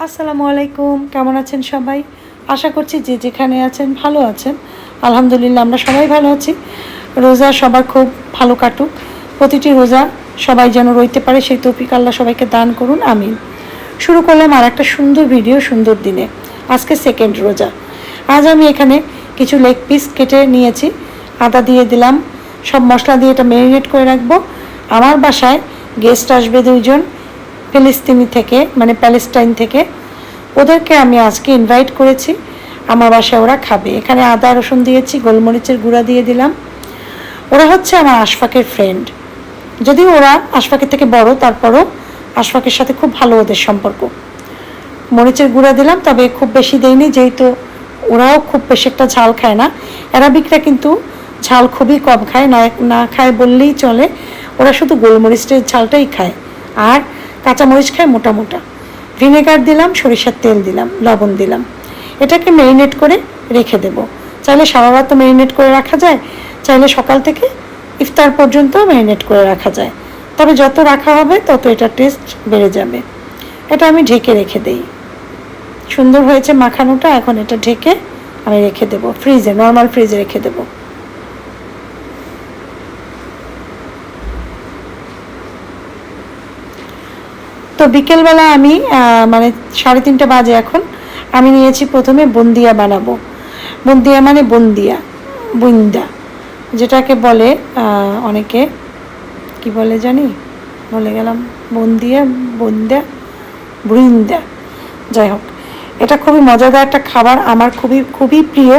আসসালামু আলাইকুম, কেমন আছেন সবাই? আশা করছি যে যেখানে আছেন ভালো আছেন। আলহামদুলিল্লাহ আমরা সবাই ভালো আছি। রোজা সবার খুব ভালো কাটুক। প্রতিটি রোজা সবাই যেন রইতে পারে সেই তৌফিক আল্লাহ সবাইকে দান করুন, আমিন। শুরু করলাম আর একটা সুন্দর ভিডিও সুন্দর দিনে। আজকে সেকেন্ড রোজা। আজ আমি এখানে কিছু লেগ পিস কেটে নিয়েছি, আদা দিয়ে দিলাম, সব মশলা দিয়ে এটা ম্যারিনেট করে রাখবো। আমার বাসায় গেস্ট আসবে 2জন ফিলিস্তিনি থেকে, মানে প্যালেস্টাইন থেকে। ওদেরকে আমি আজকে ইনভাইট করেছি, আমার বাসায় ওরা খাবে। এখানে আদা রসুন দিয়েছি, গোলমরিচের গুঁড়া দিয়ে দিলাম। ওরা হচ্ছে আমার আশফাকের ফ্রেন্ড, যদিও ওরা আশফাকের থেকে বড়, তারপরও আশফাকের সাথে খুব ভালো ওদের সম্পর্ক। মরিচের গুঁড়া দিলাম, তবে খুব বেশি দেয়নি, যেহেতু ওরাও খুব বেশি একটা ঝাল খায় না। অ্যারাবিকরা কিন্তু ঝাল খুবই কম খায়, না না খায় বললেই চলে। ওরা শুধু গোলমরিচের ঝালটাই খায়, আর কাঁচামরিচ খায় মোটা মোটা। ভিনেগার দিলাম, সরিষার তেল দিলাম, লবণ দিলাম। এটাকে ম্যারিনেট করে রেখে দেব। চাইলে সারা রাত ম্যারিনেট করে রাখা যায়, চাইলে সকাল থেকে ইফতার পর্যন্ত ম্যারিনেট করে রাখা যায়। তবে যত রাখা হবে তত এটা টেস্ট বেড়ে যাবে। এটা আমি ঢেকে রেখে দেই। সুন্দর হয়েছে মাখানোটা। এখন এটা ঢেকে আমি রেখে দেব ফ্রিজে, নর্মাল ফ্রিজে রেখে দেব। তো বিকেলবেলা আমি মানে 3:30 বাজে এখন। আমি নিয়েছি প্রথমে বুন্দিয়া বানাবো। বুন্দিয়া মানে বুন্দিয়া, বুন্দা যেটাকে বলে, অনেকে কি বলে জানি, বলে গেলাম, বুন্দিয়া, বুন্দা, বৃন্দা, যাই হোক। এটা খুবই মজাদার একটা খাবার, আমার খুবই খুবই প্রিয়।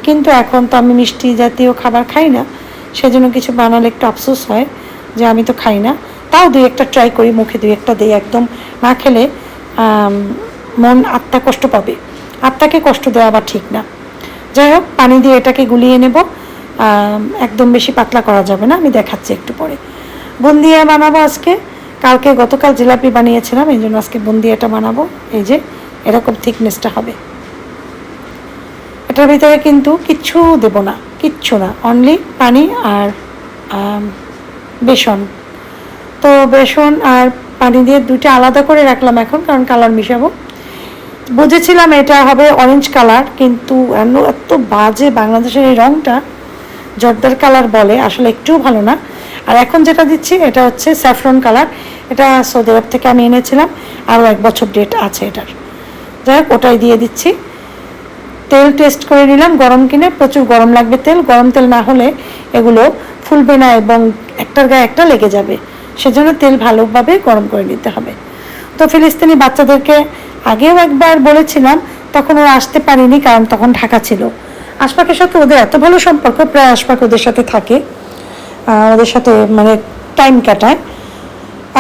কিন্তু এখন তো আমি মিষ্টি জাতীয় খাবার খাই না, সেজন্য কিছু বানালে একটু আফসোস হয় যে আমি তো খাই না। তাও 2-1টা ট্রাই করি, মুখে 2-1টা দিই। একদম না খেলে মন, আত্মা কষ্ট পাবে। আত্মাকে কষ্ট দেওয়া আবার ঠিক না। যাই হোক, পানি দিয়ে এটাকে গুলিয়ে নেব। একদম বেশি পাতলা করা যাবে না, আমি দেখাচ্ছি একটু পরে। বুন্দিয়া বানাবো আজকে। গতকাল জিলাপি বানিয়েছিলাম, এই জন্য আজকে বুন্দিয়াটা বানাবো। এই যে এরকম থিকনেসটা হবে। এটার ভিতরে কিন্তু কিচ্ছু দেব না, কিচ্ছু না, অনলি পানি আর বেসন। তো বেসন আর পানি দিয়ে 2টা আলাদা করে রাখলাম এখন, কারণ কালার মিশাবো। বুঝেছিলাম এটা হবে অরেঞ্জ কালার, কিন্তু এত বাজে বাংলাদেশের এই রঙটা, জর্দার কালার বলে, আসলে একটুও ভালো না। আর এখন যেটা দিচ্ছি এটা হচ্ছে স্যাফরন কালার। এটা সৌদি আরব থেকে আমি এনেছিলাম, আরও 1 বছর ডেট আছে এটার। যাই হোক, ওটাই দিয়ে দিচ্ছি। তেল টেস্ট করে নিলাম, গরম কিনে। প্রচুর গরম লাগবে তেল, গরম তেল না হলে এগুলো ফুলবে না এবং একটার গায়ে একটা লেগে যাবে। সেজন্য তেল ভালোভাবে গরম করে নিতে হবে। তো ফিলিস্তিনি বাচ্চাদেরকে আগেও একবার বলেছিলাম, তখন ওরা আসতে পারেনি, কারণ তখন ঢাকা ছিল। আশপাকের সাথে ওদের এত ভালো সম্পর্ক, প্রায় আশপাক ওদের সাথে থাকে, ওদের সাথে মানে টাইম কাটায়।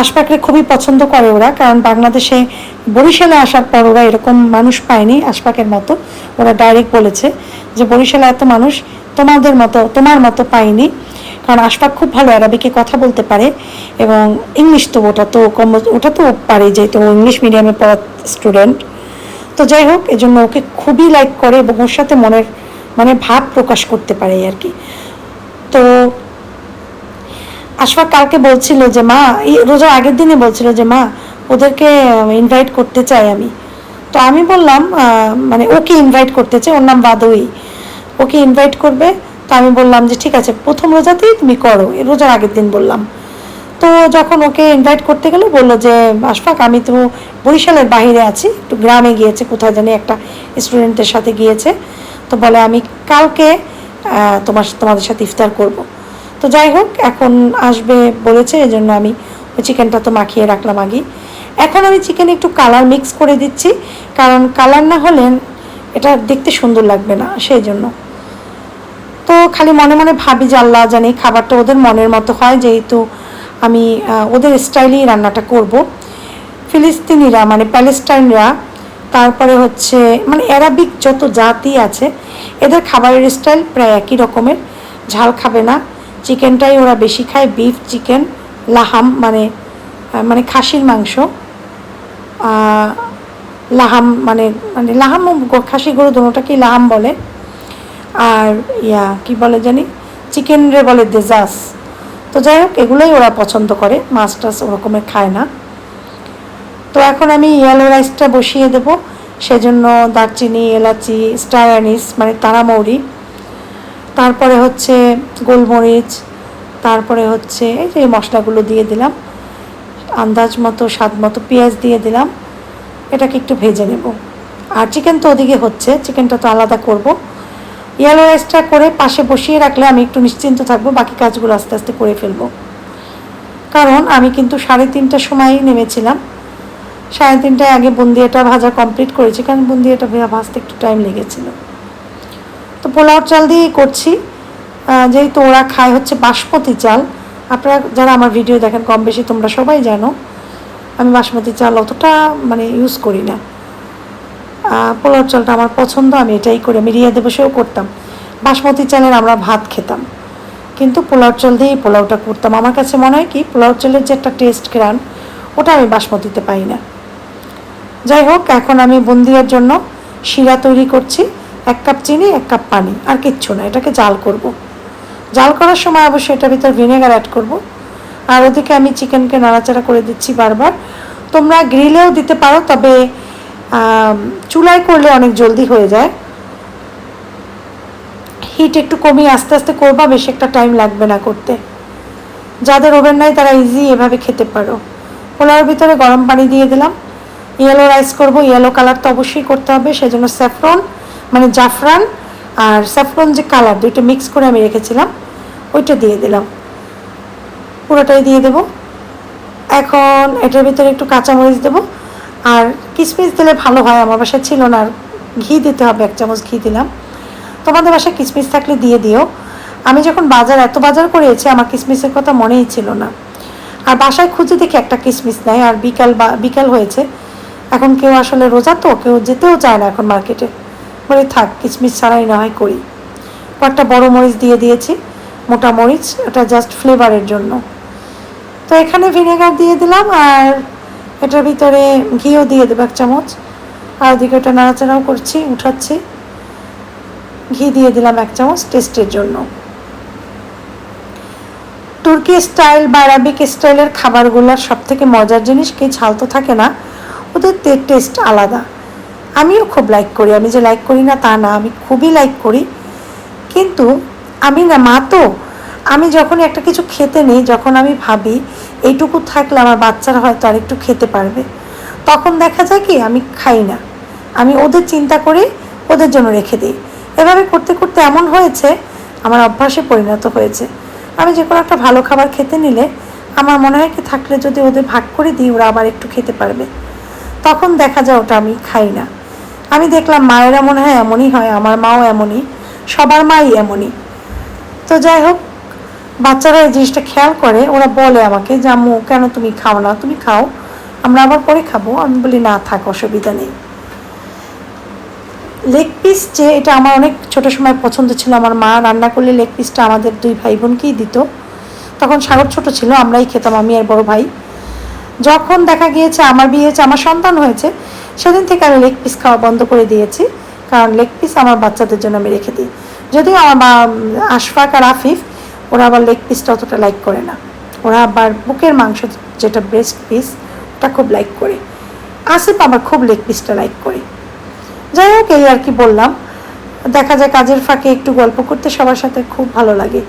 আশপাককে খুবই পছন্দ করে ওরা, কারণ বাংলাদেশে বরিশালে আসার পর ওরা এরকম মানুষ পায়নি আশপাকের মতো। ওরা ডাইরেক্ট বলেছে যে বরিশালে এত মানুষ তোমার মতো পাইনি। কারণ আশপাক খুব ভালো অ্যারাবিকে কথা বলতে পারে, এবং ইংলিশ তো ওটা তো পারে, যেহেতু ইংলিশ মিডিয়ামে পড়া স্টুডেন্ট। তো যাই হোক, এজন্য ওকে খুবই লাইক করে এবং ওর সাথে মনের মানে ভাব প্রকাশ করতে পারে আর কি। তো আশফাক কালকে বলছিল যে মা, রোজার আগের দিনে বলছিল যে মা, ওদেরকে ইনভাইট করতে চাই আমি। তো আমি বললাম, মানে ওকে ইনভাইট করতে চাই, ওর নাম বাদই, ওকে ইনভাইট করবে। তো আমি বললাম যে ঠিক আছে, প্রথম রোজাতেই তুমি করো, রোজার আগের দিন বললাম। তো যখন ওকে ইনভাইট করতে গেল, বললো যে আশফাক, আমি তো বরিশালের বাইরে আছি, একটু গ্রামে গিয়েছে, কোথায় জানি একটা স্টুডেন্টের সাথে গিয়েছে। তো বলে আমি কালকে তোমাদের সাথে ইফতার করব। তো যাই হোক, এখন আসবে বলেছে, এই জন্য আমি ওই চিকেনটা তো মাখিয়ে রাখলাম আগে। এখন আমি চিকেনে একটু কালার মিক্স করে দিচ্ছি, কারণ কালার না হলে এটা দেখতে সুন্দর লাগবে না, সেই জন্য। তো খালি মনে মনে ভাবি যে আল্লাহ জানি খাবারটা ওদের মনের মতো হয়, যেহেতু আমি ওদের স্টাইলেই রান্নাটা করব। ফিলিস্তিনিরা মানে প্যালেস্টাইনরা, তারপরে হচ্ছে মানে অ্যারাবিক যত জাতি আছে, এদের খাবারের স্টাইল প্রায় একই রকমের। ঝাল খাবে না, চিকেনটাই ওরা বেশি খায়, বিফ চিকেন, লাহাম মানে মানে খাসির মাংস, লাহাম মানে মানে লাহাম খাসি গরু দুটোটাকেই লাহাম বলে। আর কি বলে জানি, চিকেন রে বলে দেজাস। তো যাই হোক, এগুলোই ওরা পছন্দ করে, মাছ টাছ ওরকমের খায় না। তো তো এখন আমি ইয়েলো রাইসটা বসিয়ে দেব, সেজন্য দারচিনি, এলাচি, স্টার অ্যানিস মানে তারা মৌরি, তারপরে হচ্ছে গোলমরিচ, তারপরে হচ্ছে এই যে মশলাগুলো দিয়ে দিলাম, আন্দাজ মতো স্বাদ মতো পেঁয়াজ দিয়ে দিলাম। এটাকে একটু ভেজে নেব। আর চিকেন তো ওদিকে হচ্ছে, চিকেনটা তো আলাদা করব। ইয়েলো রাইসটা করে পাশে বসিয়ে রাখলে আমি একটু নিশ্চিন্ত থাকবো, বাকি কাজগুলো আস্তে আস্তে করে ফেলবো। কারণ আমি কিন্তু 3:30টার সময় নেমেছিলাম, 3:30টায় আগে বুন্দিয়াটা ভাজা কমপ্লিট করেছি, কারণ বুন্দিয়াটা ভাজতে একটু টাইম লেগেছিল। তো পোলাও চাল দিয়েই করছি, যেহেতু ওরা খায় হচ্ছে বাসমতি চাল। আপনারা যারা আমার ভিডিও দেখেন কম বেশি তোমরা সবাই জানো আমি বাসমতি চাল অতটা মানে ইউজ করি না। পোলাও চালটা আমার পছন্দ, আমি এটাই করি। আমি রিয়া দিবসেও করতাম বাসমতি চালের আমরা ভাত খেতাম, কিন্তু পোলাও চাল দিয়েই পোলাওটা করতাম। আমার কাছে মনে হয় কি পোলাও চালের যে একটা টেস্ট গ্রান ওটা আমি বাসমতিতে পাই না। যাই হোক, এখন আমি বুন্দিয়ার জন্য শিরা তৈরি করছি। 1 কাপ চিনি, 1 কাপ পানি, আর কিচ্ছু না। এটাকে জাল করব। জাল করার সময় অবশ্যই এটার ভিতর ভিনেগার অ্যাড করব। আর ওদিকে আমি চিকেনকে নাড়াচাড়া করে দিচ্ছি বারবার। তোমরা গ্রিলেও দিতে পারো, তবে চুলায় করলে অনেক জলদি হয়ে যায়। হিট একটু কমিয়ে আস্তে আস্তে করবা, বেশি একটা টাইম লাগবে না করতে। যাদের ওভেন নাই তারা ইজি এভাবে খেতে পারো। পোলাওর ভিতরে গরম পানি দিয়ে দিলাম। ইয়েলো রাইস করব, ইয়েলো কালার তো অবশ্যই করতে হবে, সেজন্য স্যাফরন মানে জাফরান আর স্যাফরন যে কালার দুইটা মিক্স করে আমি রেখেছিলাম ওইটা দিয়ে দিলাম, পুরোটাই দিয়ে দেব। এখন এটার ভিতরে একটু কাঁচামরিচ দেবো, আর কিশমিশ দিলে ভালো হয়। আমার বাসায় ছিল না, আর ঘি দিতে হবে, 1 চামচ ঘি দিলাম। তোমাদের বাসায় কিশমিশ থাকলে দিয়ে দিও। আমি যখন এত বাজার করেছি আমার কিশমিশের কথা মনেই ছিল না। আর বাসায় খুঁজে দেখি একটা কিশমিশ নাই, আর বিকাল হয়েছে, এখন কেউ আসলে রোজা তো কেউ যেতেও চায় না এখন মার্কেটে, বলে থাক কিশমিশ ছাড়াই না হয় করি। কয়েকটা বড় মরিচ দিয়ে দিয়েছি, মোটা মরিচ, এটা জাস্ট ফ্লেভারের জন্য। তো এখানে ভিনেগার দিয়ে দিলাম, আর এটার ভিতরে ঘিও দিয়ে দেবো 1 চামচ। আর ওদিকে ওটা নাড়াচাড়াও করছি, উঠাচ্ছি। ঘি দিয়ে দিলাম 1 চামচ টেস্টের জন্য। তুর্কি স্টাইল বা আরাবিক স্টাইলের খাবারগুলোর সবথেকে মজার জিনিস কি, ঝাল তো থাকে না, ওদের টেস্ট আলাদা। আমিও খুব লাইক করি, আমি যে লাইক করি না তা না, আমি খুবই লাইক করি। কিন্তু আমি না মা তো, আমি যখন একটা কিছু খেতে নেই, যখন আমি ভাবি এইটুকু থাকলে আমার বাচ্চারা হয়তো আর একটু খেতে পারবে, তখন দেখা যায় কি আমি খাই না, আমি ওদের চিন্তা করে ওদের জন্য রেখে দিই। এভাবে করতে করতে এমন হয়েছে আমার অভ্যাসে পরিণত হয়েছে। আমি যে কোনো একটা ভালো খাবার খেতে নিলে আমার মনে হয় কি থাকলে যদি ওদের ভাগ করে দিই ওরা আবার একটু খেতে পারবে, তখন দেখা যায় ওটা আমি খাই না। আমি দেখলাম মায়েরা মনে হয় এমনই হয়, আমার মাও এমনই, সবার মাই এমনই। তো যাই হোক, বাচ্চারা এই জিনিসটা খেয়াল করে, ওরা বলে আমাকে যে আম্মু কেন তুমি খাও না, তুমি খাও, আমরা আবার পরে খাবো। আমি বলি না থাক, অসুবিধা নেই। লেগ পিস যে এটা আমার অনেক ছোটো সময় পছন্দ ছিল, আমার মা রান্না করলে লেগ পিসটা আমাদের 2 ভাই বোনকেই দিত। তখন সাগর ছোট ছিল, আমরাই খেতাম, আমি আর বড় ভাই। যখন দেখা গিয়েছে আমার বিয়ে হয়েছে, আমার সন্তান হয়েছে, সেদিন থেকে আমি লেগ পিস খাওয়া বন্ধ করে দিয়েছি, কারণ লেগ পিস আমার বাচ্চাদের জন্য আমি রেখে দিই। যদিও আমার আশফাক আর আফিফ ওরা আবার লেগ পিসটা অতটা লাইক করে না, ওরা আবার বুকের মাংস যেটা ব্রেস্ট পিস ওটা খুব লাইক করে। আসিফ আবার খুব লেগ পিসটা লাইক করে। যাই হোক, এই আর কি বললাম। দেখা যায় কাজের ফাঁকে একটু গল্প করতে সবার সাথে খুব ভালো লাগে।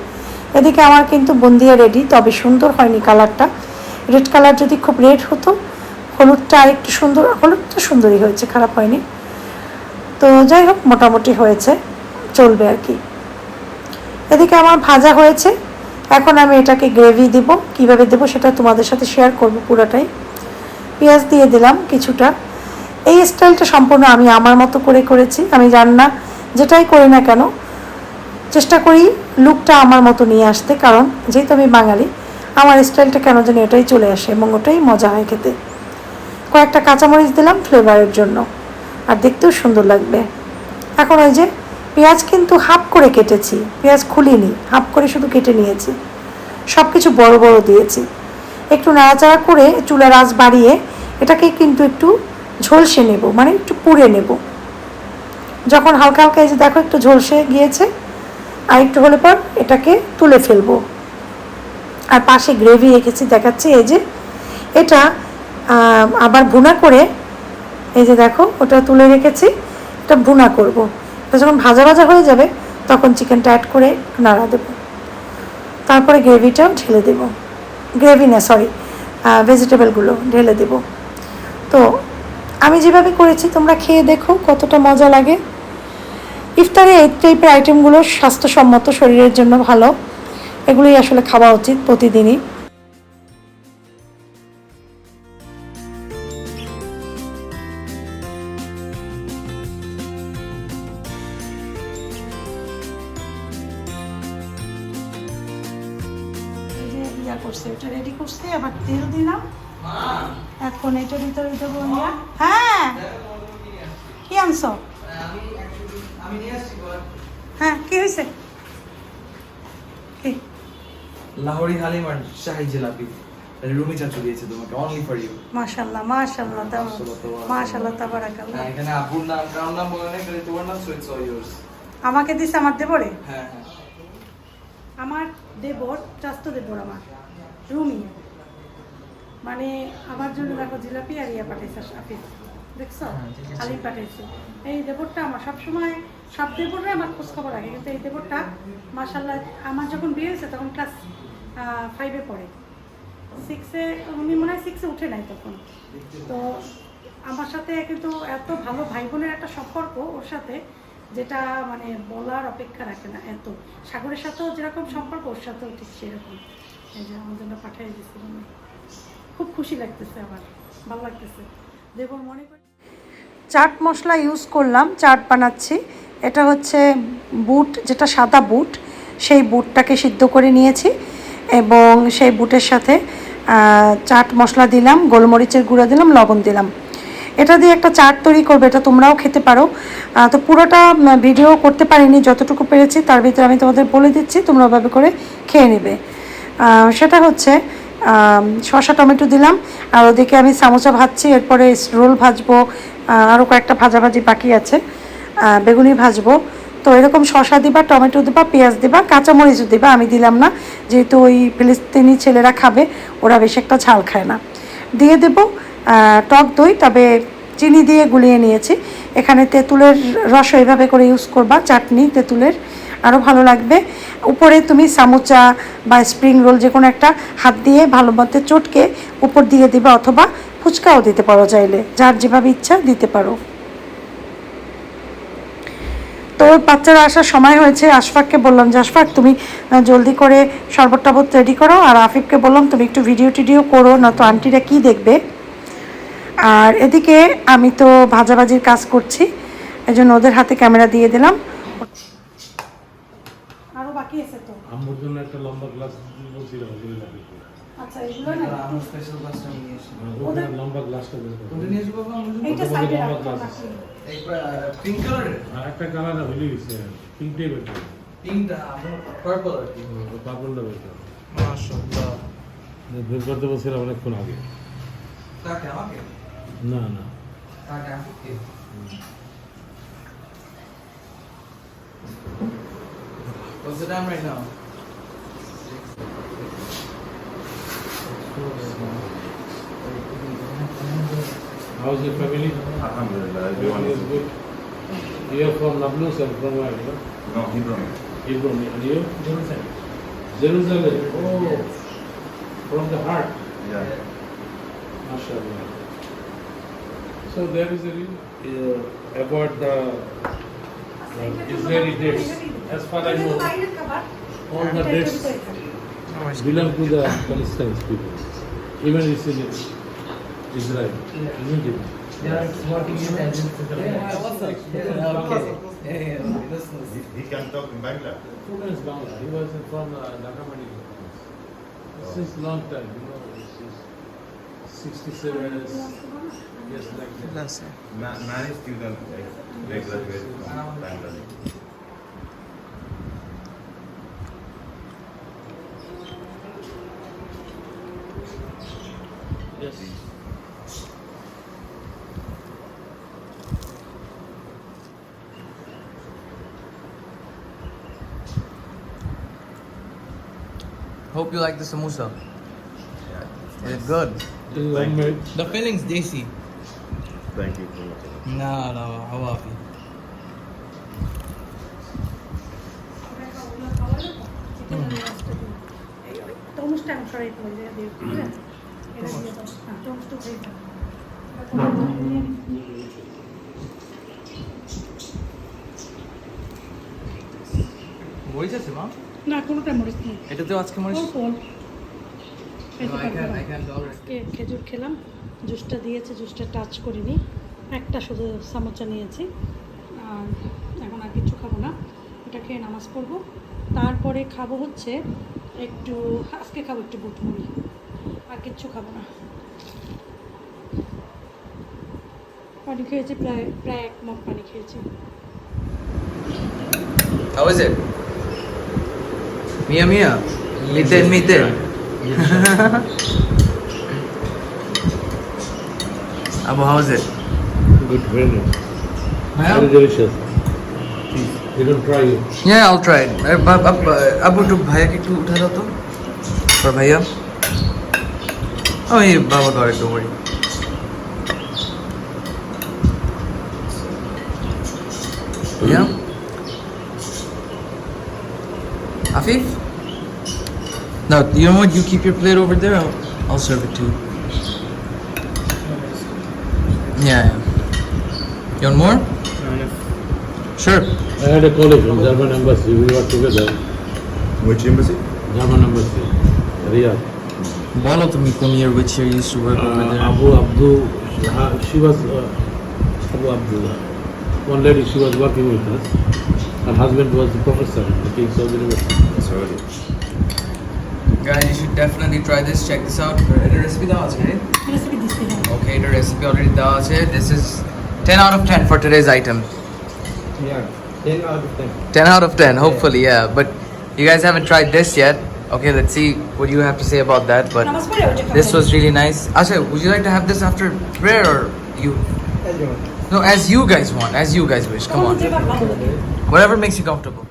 এদিকে আমার কিন্তু বুন্দিয়া রেডি, তবে সুন্দর হয়নি কালারটা। রেড কালার যদি খুব রেড হতো, হলুদটা আর একটু সুন্দর, হলুদটা সুন্দরই হয়েছে, খারাপ হয়নি। তো যাই হোক, মোটামুটি হয়েছে, চলবে আর কি। এদিকে আমার ভাজা হয়েছে, এখন আমি এটাকে গ্রেভি দেবো। কীভাবে দেবো সেটা তোমাদের সাথে শেয়ার করব পুরোটাই। পেঁয়াজ দিয়ে দিলাম কিছুটা। এই স্টাইলটা সম্পূর্ণ আমি আমার মতো করে করেছি। আমি রান্না যেটাই করি না কেন চেষ্টা করি লুকটা আমার মতো নিয়ে আসতে, কারণ যেহেতু আমি বাঙালি আমার স্টাইলটা কেন জানি এটাই চলে আসে এবং ওটাই মজা হয় খেতে। কয়েকটা কাঁচামরিচ দিলাম ফ্লেভারের জন্য, আর দেখতেও সুন্দর লাগবে। এখন ওই যে পেঁয়াজ কিন্তু হাফ করে কেটেছি, পেঁয়াজ খুলিনি, হাফ করে শুধু কেটে নিয়েছি। সব কিছু বড় বড় দিয়েছি। একটু নাড়াচাড়া করে চুলার আঁচ বাড়িয়ে এটাকে কিন্তু একটু ঝলসে নেব, মানে একটু পুড়ে নেব। যখন হালকা হালকা এই যে দেখো একটু ঝলসে গিয়েছে, আর একটু হলে পর এটাকে তুলে ফেলবো। আর পাশে গ্রেভি রেখেছি, দেখাচ্ছি। এই যে এটা আবার ভুনা করে এই যে দেখো ওটা তুলে রেখেছি, এটা ভুনা করব। এটা যখন ভাজা ভাজা হয়ে যাবে তখন চিকেনটা অ্যাড করে নাড়া দেবো, তারপরে গ্রেভিটাও ঢেলে দেবো, গ্রেভি না সরি ভেজিটেবলগুলো ঢেলে দেবো। তো আমি যেভাবে করেছি তোমরা খেয়ে দেখো কতটা মজা লাগে। ইফতারে এই টাইপের আইটেমগুলো স্বাস্থ্যসম্মত, শরীরের জন্য ভালো, এগুলোই আসলে খাওয়া উচিত প্রতিদিনই। করছে ওটা রেডি করছে, আবার তেল দিলাম, এখন এটার ভিতরে দেবো। হ্যাঁ কি আনছো? হ্যাঁ কি হয়েছে? কি লাহোরি হালিম আর শাহী জিলাপি রুমি চাচু দিয়েছে তোমাকে, অনলি ফর ইউ। মাশাআল্লাহ মাশাআল্লাহ মাশাআল্লাহ তাবারাকাল্লাহ। এখানে আপুর নাম কার নাম বলে না, খালি তোমার নাম, সো ইটস অল ইয়োরস। আমাকে দিছে আমার দেবরে? হ্যাঁ হ্যাঁ, আমার দেবর, চাস্ত দেবর আমার রুমি, মানে আমার জন্য দেখো জিলাপি আর ইয়া পাঠাইছে আফিস, দেখছো হালিম পাঠাইছে। এই দেবরটা আমার সবসময়, সব দেবররা আমার খোঁজ খবর রাখে, কিন্তু এই দেবরটা মাশাআল্লাহ আমার যখন বিয়ে হয়েছে তখন ক্লাস 5-এ পড়ে, 6-এ উনি মনে হয় 6-এ উঠে নাই তখন। তো আমার সাথে কিন্তু এত ভালো ভাই বোনের একটা সম্পর্ক ওর সাথে, যেটা মানে বলার অপেক্ষা রাখে না। এত সাগরের সাথেও যেরকম সম্পর্ক ওর সাথেও ঠিক সেরকম। এই যে আমার জন্য পাঠিয়ে দিয়েছিল, খুব খুশি লাগতেছে, আমার ভালো লাগতেছে। দেবর মনে করে চাট মশলা ইউজ করলাম, চাট বানাচ্ছি। এটা হচ্ছে বুট, যেটা সাদা বুট, সেই বুটটাকে সিদ্ধ করে নিয়েছি এবং সেই বুটের সাথে চাট মশলা দিলাম, গোলমরিচের গুঁড়া দিলাম, লবণ দিলাম। এটা দিয়ে একটা চাট তৈরি করবে, এটা তোমরাও খেতে পারো। তো পুরোটা ভিডিও করতে পারিনি, যতটুকু পেরেছি তার ভিতরে আমি তোমাদের বলে দিচ্ছি, তোমরা ওভাবে করে খেয়ে নেবে। সেটা হচ্ছে শসা টমেটো দিলাম, আর ওদিকে আমি সামোসা ভাজছি, এরপরে রোল ভাজবো, আরও কয়েকটা ভাজাভাজি বাকি আছে, বেগুনি ভাজবো। তো এরকম শসা দিবা, টমেটো দিবা, পেঁয়াজ দিবা, কাঁচামরিচও দিবা, আমি দিলাম না যেহেতু ওই ফিলিস্তিনি ছেলেরা খাবে, ওরা বেশি একটা ঝাল খায় না। দিয়ে দেবো টক দই, তবে চিনি দিয়ে গুলিয়ে নিয়েছি। এখানে তেঁতুলের রস এইভাবে করে ইউজ করবা, চাটনি তেঁতুলের, আরও ভালো লাগবে। উপরে তুমি সামোচা বা স্প্রিং রোল যে কোনো একটা হাত দিয়ে ভালো মতো চটকে উপর দিয়ে দিবা, অথবা ফুচকাও দিতে পারো, চাইলে যার যেভাবে ইচ্ছা দিতে পারো। তো বাচ্চারা আসার সময় হয়েছে, আশফাককে বললাম যে আশফাক তুমি জলদি করে শরবত টরবত রেডি করো, আর আফিফকে বললাম তুমি একটু ভিডিও টিডিও করো, না তো আন্টিরা কী দেখবে। আর এদিকে আমি তো ভাজাভাজির কাজ করছি, এই জন্য ওদের হাতে ক্যামেরা দিয়ে দিলাম। আরও বাকি আছে তো, আমার জন্য একটা লম্বা গ্লাস বলছিলাম, আচ্ছা এগুলো না আমার স্পেশাল গ্লাসটা নিয়ে এসেছি। ওদের লম্বা গ্লাসটা বের করো। ওটা নিয়ে আসবো আমার জন্য। এইটা সাইডে লম্বা রাখো গ্লাস বাকি। এই পিঙ্ক কালারের, আর একটা কালার হইলে গেছে, পিঙ্কটাই বের করো। পিঙ্কটা আমার পার্পল আর কি। পার্পলটা বের করো। মাশাআল্লাহ। বের করতে বলছিলাম অনেকক্ষণ আগে। কাকে আমাকে? না না, কাকে আমাকে? What's the time right now? how's your family? Alhamdulillah, everyone is good. You are from Nablus and from where? No, Hebron. Hebron. And you? Jerusalem. Jerusalem. Oh, from the heart. Yeah. MashaAllah. So there is a about the Israeli dates. As far as I know, all the dates belong to the Palestine people. Even it's in Israel, isn't it? Yeah, it's working in yeah, what's up? Yeah, okay. Yeah, listen. He can talk in Bangla. Students Bangla. He was from Dhaka Medical. Since long time, this is 67 years. Yes, like that. Many students they graduate from Bangladesh. Yes. Hope you like the samosa. Is it good? This is homemade. The fillings desi. Thank you so much. No, hawafi. তরমুজটা আমি সরাই ফেলে দিয়ে দিই, ঠিক আছে? এটা দিয়ে দাও। হ্যাঁ, তরমুজটা দিয়ে দাও। মরিচ আছে মা? না, কোনোটা মরিচ নেই। এটাতেও আজকে মরিচ? অল্প অল্প। এই তো No, I পারবো না। can't tolerate. আজকে খেজুর খেলাম, জুসটা দিয়েছে, জুসটা টাচ করিনি, একটা শুধু চামচা নিয়েছি। আর এখন আর কিছু খাবো না, এটা খেয়ে নামাজ পড়বো। তারপরে খাবো হচ্ছে একটু, আজকে খাবো একটু বুট মুড়ি, আর কিচ্ছু খাবো না। পানি খেয়েছি প্রায় প্রায় 1 মগ পানি খেয়েছি। How is it? Mia. Mite. Abu, how is it? Good, very nice. Yeah? Very delicious. Please, you don't try it. Yeah, I'll try it. Abu, to bhaiya ki ekটু উঠা দাও তো। For bhaiya. Oh, ये बाबा got it, don't worry. Yeah? Afif? No, you know what? You keep your plate over there. I'll serve it too. Yeah. You want more? Sure. I had a colleague from German embassy. We were together. Which embassy? German embassy, Riyadh. বলো তুমি কোন year which year you used to work over there? Abu Abdu. She was Abu Abdullah. One lady, she was working with us. Her husband was the professor at the King's Saud University. Sorry. Guys, you should definitely try this. Check this out. এটা recipe দেওয়া আছে, right? Recipe দিচ্ছি, হ্যাঁ। Okay, the recipe already দেওয়া আছে. This is 10 out of 10 for today's item. Yeah, 10 out of 10. 10 out of 10, hopefully, yeah. But you guys haven't tried this yet. Okay, let's see what you have to say about that. But নামাজ পড়ে ওটা খাবো। this was really nice. Asha, would you like to have this after prayer or you? As you want. No, as you guys want, as you guys wish. Come on. যেটা ভালো লাগে। Whatever makes you comfortable.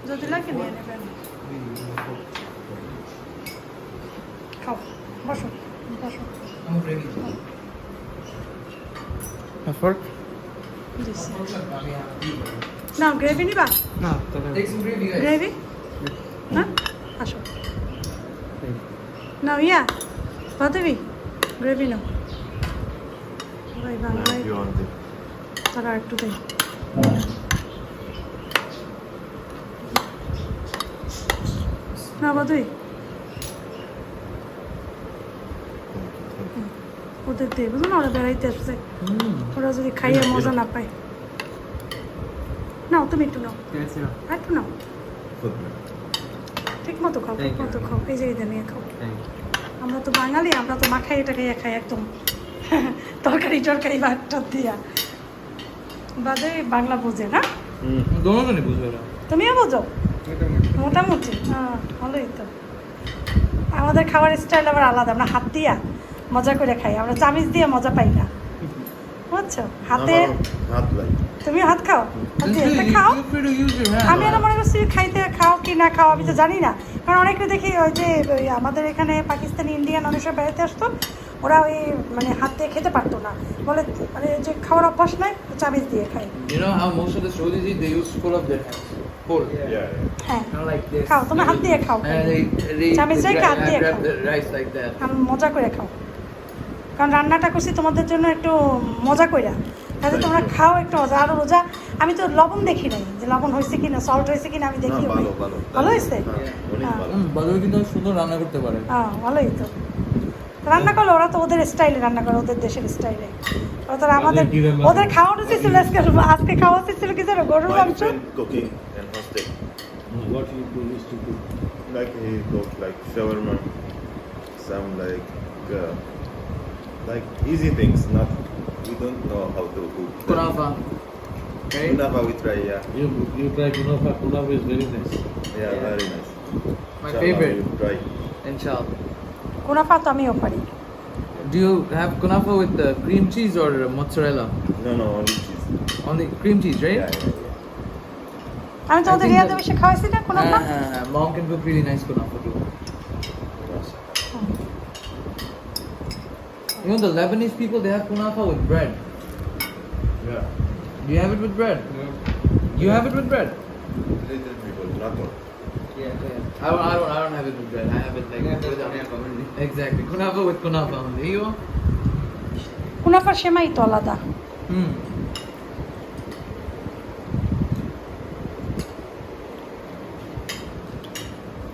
যদি লাগে নিয়ে নেবেন। খাও, বসো। I'm ready. দিচ্ছি। না, গ্রেভি নিবা? No, Take some gravy, guys. Gravy না, আসো। নাও ইয়া বাদবি গ্রেভি নাও। ভাই বাংলায় You want it? তারা একটু দেয়। না বাদুই ওদের দে, বুঝলো না, ওরা বেড়াইতে আসছে, ওরা যদি খাইয়ে মজা না পায়। নাও তুমি একটু নাও, Yes, yeah. আর একটু নাও, Put me. ঠিক মতো খাও, ঠিক মতো খাও, এই যে এটা নিয়ে খাও। Thank you. আমরা তো বাঙালি, আমরা তো মাখাই এটা খাইয়া খাই একদম তরকারি টরকারি ভাতটা দিয়া। বাদে বাংলা বোঝে না, दोनों जने বুঝবে না। তুমিও বোঝো মোটামুটি? হ্যাঁ, ভালোই তো। আমাদের খাবার স্টাইল আবার আলাদা, আমরা হাত দিয়া মজা করে খাই, আমরা চামিচ দিয়ে মজা পাই না, বুঝছো? হাতে Not like. তুমি হাত খাও, হাত দিয়ে তা খাও। You free to use your hand. আমি আর মনে করছি খাইতে খাও কি না খাও আমি তো জানি না, কারণ অনেকে দেখি ওই যে ওই আমাদের এখানে পাকিস্তানি ইন্ডিয়ান অনেক সব বেড়াতে আসতো, ওরা ওই মানে হাত দিয়ে খেতে পারতো না, বলে মানে যে খাওয়ার অভ্যাস নাই, চামিচ দিয়ে খায়। You know how most of the Saudis eat? They use full of their hands. Full. Yeah. হ্যাঁ, Not like this. খাও, তুমি হাত দিয়ে খাও, And they চামিচ রেখে হাত দিয়ে grab খাও। the rice like that. আমি মজা করে খাও, কারণ রান্নাটা করছি তোমাদের জন্য একটু মজা কইরা, তাহলে তোমরা খাও একটু মজা। আর রোজা আমি তো লবণ দেখি নাই, যে লবণ হয়েছে কিনা, সল্ট হয়েছে কিনা আমি দেখি। ভালো, ভালো। ভালো হয়েছে? অনেক হ্যাঁ। ভালো। বাদুই কিন্তু সুন্দর রান্না করতে পারে। হ্যাঁ, ভালোই তো। রান্না করলে ওরা তো ওদের স্টাইলে রান্না করে, ওদের দেশের স্টাইলে। ওরা তো আমাদের, ওদের খাওয়া উচিত ছিল আজকে খাওয়া উচিত ছিল কি জানো, গরুর My মাংস। friend cooking and hostel. What you used to do? Like he cooked like shawarma, some like easy things. Not we don't know how to cook. Kunafa. Okay? Kunafa we try, yeah. You try kunafa. Kunafa is very nice. Yeah, very nice. My Inshallah, favorite. we'll try. Inshallah. কুনাফা তো আমিও পারি, Do you have kunafa with cream cheese or mozzarella? No, only cheese. Only cream cheese, right? Yeah. আমি তোমাদের I think রিয়াদে that- বসে খাওয়াইছি না কোনো না Mom can cook really nice kunafa too. You know the Lebanese people, they have kunafa with bread. Yeah. Do you have it with bread? You have it with bread? Little people, not all. I don't have it with bread. I have it like without. Exactly. Kunafa with kunafa only. You? কুনাফার সেমাই তো আলাদা Hmm.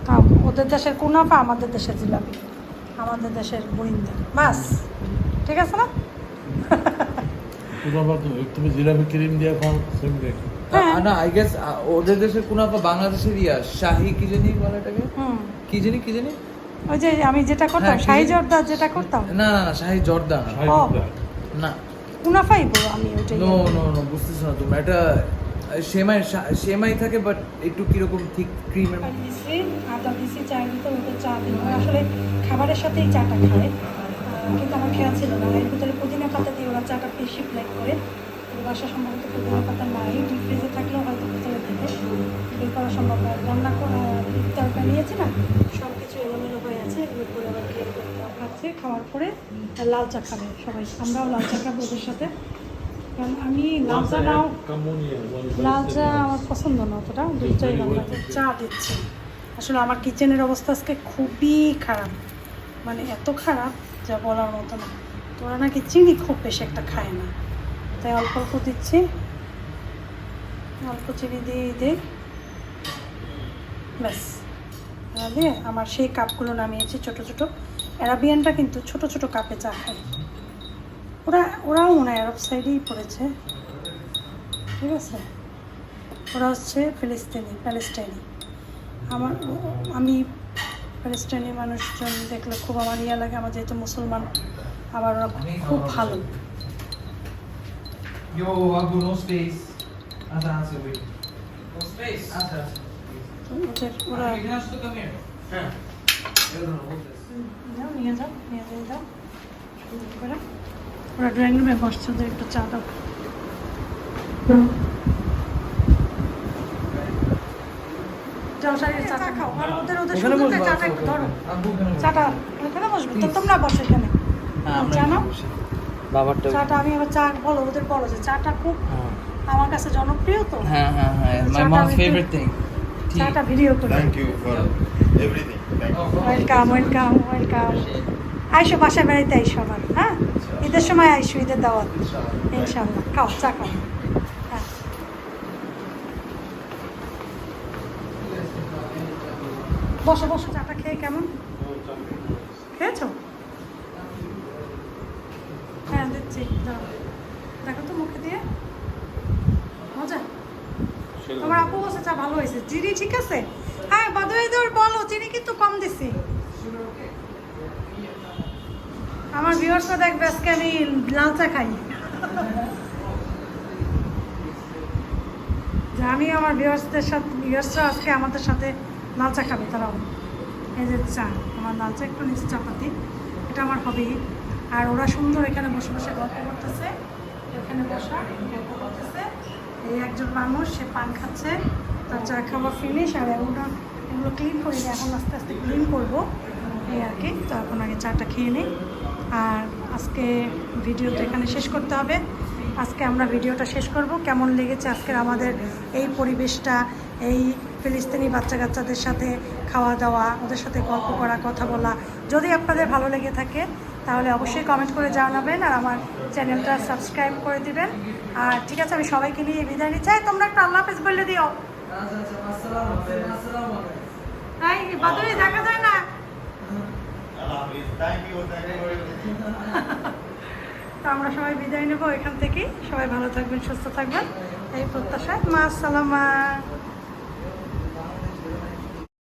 তাও ওদের দেশের কুনাফা আমাদের দেশের জিলাপি আমাদের দেশের বরিন্দা বাস ঠিক আছে না কুনাফা তো তুমি জিলাপি ক্রিম দিয়ে খাও সেম দেখো হ্যাঁ। No, I guess ওদের দেশের কুনাফা বাংলাদেশের শাহী কি জানি বলে এটাকে? হুম কি জানি কি জানি? ওই যে আমি যেটা করতাম হ্যাঁ, শাহি কি- জর্দা যেটা করতাম না শাহী জর্দা না। সাইডটা না কুনাফাই বলো আমি ওইটাই নো বুঝতেছ না তুমি এটা সেমাই থাকে বাট একটু কিরকম ঠিক ক্রিমের দিছি আদা দিছি চায়ের ভিতরে ওদের চা দিই ওরা আসলে খাবারের সাথেই চাটা খায় কিন্তু আমার খেয়াল ছিল না এর ভিতরে পুদিনা পাতা দিয়ে ওরা চাটা বেশি ফ্লেক করে ওর বাসা সম্ভবত পুদিনা পাতা নাই ডিপ ফ্রিজে থাকলেও হয়তো ভিতরে দিবে বের করা সম্ভব হয় রান্না করা তরকারি নিয়েছে না সব কিছু এলোমেলো হয়ে আছে এগুলো করে আবার খেয়ে খাচ্ছে খাওয়ার পরে লাল চা খাবে সবাই আমরাও লাল চা খাবো ওদের সাথে কারণ আমি লাল চা নাও লাল চা আমার পছন্দ না অতটা দুধ চাই চা দিচ্ছে আসলে আমার কিচেনের অবস্থা আজকে খুবই খারাপ মানে এত খারাপ যা বলার মতো না তো ওরা নাকি চিনি খুব বেশি একটা খায় না তাই অল্প অল্প দিচ্ছি অল্প চিনি দিয়ে ব্যাস দিয়ে আমার সেই কাপগুলো নামিয়েছি ছোট ছোট অ্যারাবিয়ানরা কিন্তু ছোট ছোট কাপে চা খায় ওরাও মনে হয় আরব সাইডেই পড়েছে ঠিক আছে ওরা হচ্ছে প্যালেস্টাইনি আমি প্যালেস্টাইনি মানুষজন দেখলে খুব আমার ইয়া লাগে আমার যেহেতু মুসলমান আবার ওরা খুব ভালো Yo, Abu, no space. Answer, wait. No space. Answer. তো ওরা You have to come here. Yeah. নিয়ে যাও সুন্দর করে ওরা ড্রয়িং রুমে বসছে ওদের একটু চা দাও যাও সারিয়ে চা খাও আর ওদের ওখানে সুন্দর বসবো, চাটা একটু ধরো আব্বু ওখানে বসবো। চাটা ওখানে বসবে তো তোমরা বসো এখানে হ্যাঁ, আমরা জানো? এখানে বসি। বাবারটা চাটা আমি আবার চা বলো ওদের বলো যে চাটা খুব আমার কাছে জনপ্রিয় তো হ্যাঁ my চাটা mom's আমি- favorite thing. Tea. চাটা ভিডিও করে Thank you for everything. Thank you. Welcome আইসো বাসায় বেড়াইতে আইসো আবার হ্যাঁ ঈদের সময় আইসো ঈদের দাওয়াত ইনশাল্লাহ খাও চা খাও হ্যাঁ বসো চাটা খেয়ে কেমন খেয়েছো হ্যাঁ দিচ্ছি দাও দেখো তো মুখে দিয়ে মজা তোমার আপু বসে চা ভালো হয়েছে চিনি ঠিক আছে হ্যাঁ বাদুইদুর বলো চিনি কিন্তু কম দিছি আমার ভিউয়ার্সরা দেখবে আজকে আমি লাল চা খাই যে আমি আমার ভিউয়ার্সরা আজকে আমাদের সাথে লাল চা খাবে তারাও এই যে চা আমার লাল চা একটু নিচে চাপাতি এটা আমার হবি আর ওরা সুন্দর এখানে বসে বসে গল্প করতেছে এখানে বসা গল্প করতেছে এই একজন মানুষ সে পান খাচ্ছে তার চা খাওয়া ফিনিশ আর এগুলো ক্লিন করি এখন আস্তে আস্তে ক্লিন করবো এই আর কি তো এখন আগে চাটা খেয়ে নিই আর আজকে ভিডিওটা এখানে শেষ করতে হবে আজকে আমরা ভিডিওটা শেষ করব কেমন লেগেছে আজকের আমাদের এই পরিবেশটা এই ফিলিস্তিনি বাচ্চা কাচ্চাদের সাথে খাওয়া দাওয়া ওদের সাথে গল্প করা কথা বলা যদি আপনাদের ভালো লেগে থাকে তাহলে অবশ্যই কমেন্ট করে জানাবেন আর আমার চ্যানেলটা সাবস্ক্রাইব করে দিবেন আর ঠিক আছে আমি সবাইকে নিয়ে বিদায় নিচ্ছি তোমরা একটা আল্লাহ হাফেজ বলে দিও তাই বাদুড়ি দেখা যায় না Thank you for everything. তো আমরা সবাই বিদায় নেবো এখান থেকে সবাই ভালো থাকবেন সুস্থ থাকবেন এই প্রত্যাশায় মা আসসালামা